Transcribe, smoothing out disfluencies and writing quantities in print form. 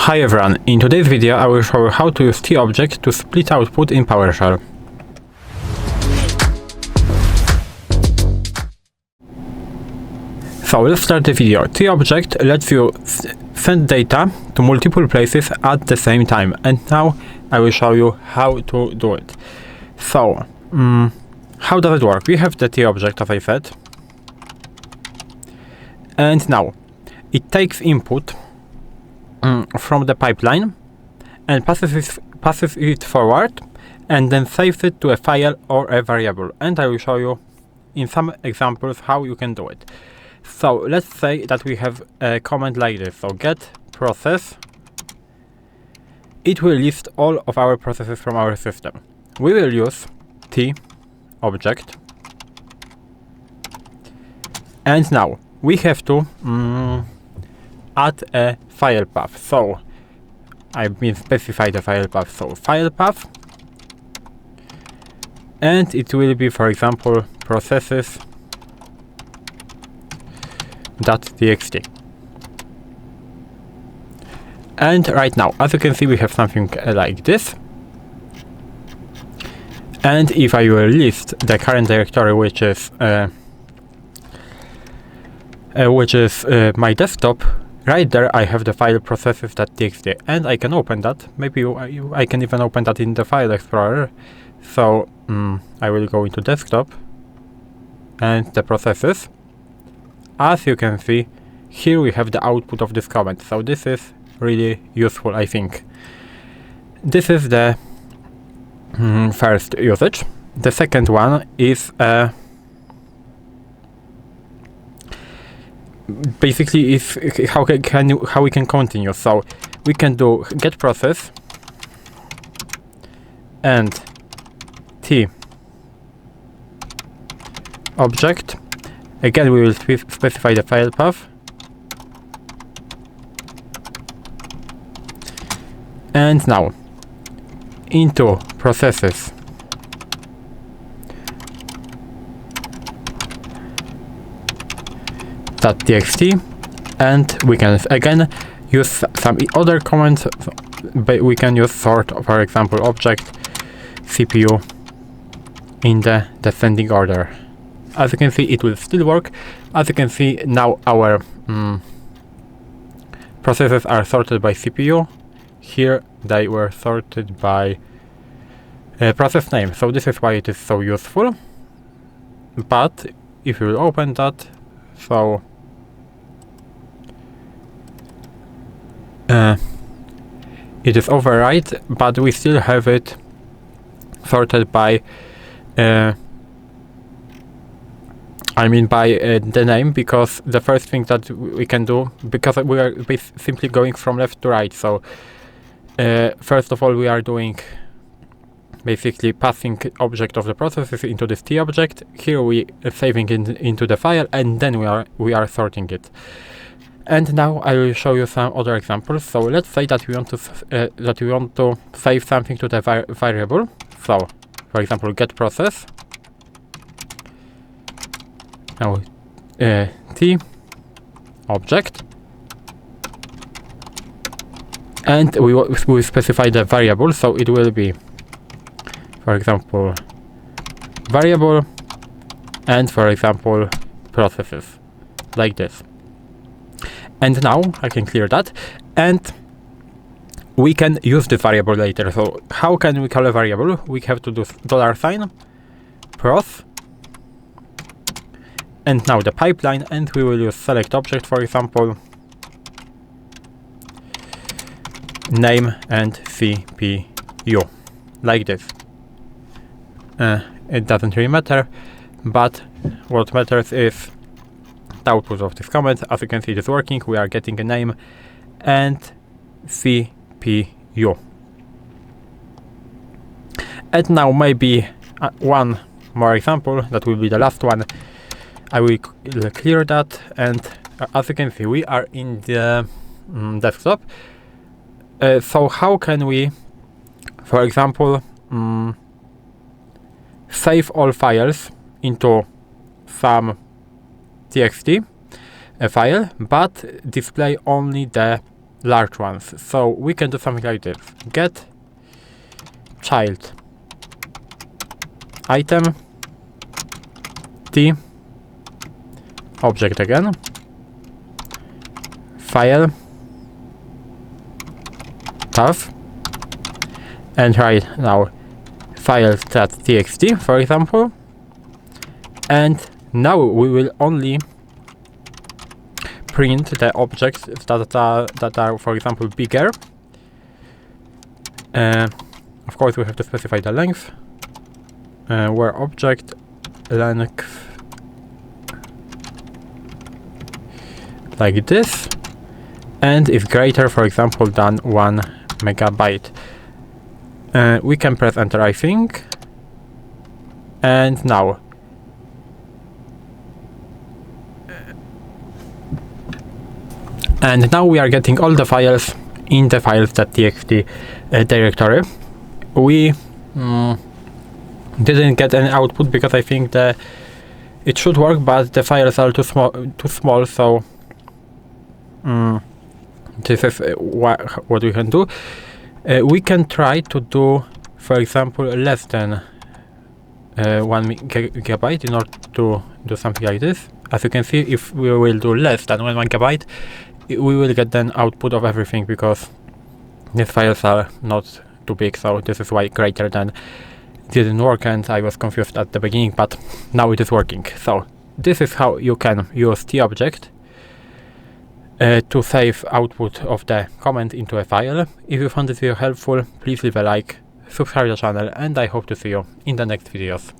Hi everyone, in today's video I will show you how to use T-Object to split output in PowerShell. So let's start the video. T-Object lets you send data to multiple places at the same time, and now I will show you how to do it. So, how does it work? We have the T-Object, as I said, and now it takes input from the pipeline and passes it forward and then saves it to a file or a variable, and I will show you in some examples how you can do it. So let's say that we have a command like this, so get process. It will list all of our processes from our system. We will use T-Object, and now we have to add a file path. So I mean specify the file path, so file path, and it will be, for example, processes.txt. And right now, as you can see, we have something like this. And if I will list the current directory, which is my desktop, right there I have the file processes.txt, and I can open that. Maybe I can even open that in the file explorer. So I will go into desktop and the processes. As you can see, here we have the output of this command. So this is really useful, I think. This is the first usage. The second one is basically is how we can continue. So we can do get process and T-Object. Again, we will specify the file path, and now into processes.txt, and we can again use some other commands. We can use sort, for example, object CPU in the descending order. As you can see, it will still work. As you can see, now our processes are sorted by CPU. Here they were sorted by process name. So this is why it is so useful. But if you will open that, so it is overwrite, but we still have it sorted by the name, because the first thing that we can do, because we are simply going from left to right. So first of all, we are doing basically passing object of the processes into this T-Object. Here we are saving it into the file, and then we are sorting it. And now I will show you some other examples. So let's say that we want to save something to the variable. So for example, get process. Now T-Object, and we will specify the variable. So it will be, for example, variable, and for example, processes, like this. And now I can clear that, and we can use the variable later. So how can we call a variable? We have to do $, proc, and now the pipeline, and we will use select object, for example, name and CPU, like this. It doesn't really matter, but what matters is the output of this command. As you can see, it is working. We are getting a name and CPU. And now maybe one more example, that will be the last one. I will clear that, and as you can see, we are in the desktop. So how can we, for example, save all files into some txt file, but display only the large ones. So we can do something like this: get child item T object again, file path, and right now file.txt, for example, and now we will only print the objects that are, for example, bigger. Of course, we have to specify the length, where object length like this, and if greater, for example, than 1 megabyte. We can press enter, I think, and now we are getting all the files in the files.txt directory. We didn't get any output because I think it should work, but the files are too small. So this is what we can do. We can try to do, for example, less than 1 gigabyte in order to do something like this. As you can see, if we will do less than 1 gigabyte, we will get then output of everything, because these files are not too big. So this is why greater than didn't work, and I was confused at the beginning, but now it is working. So this is how you can use T-Object to save output of the command into a file. If you found this video helpful, please leave a like, subscribe to the channel, and I hope to see you in the next videos.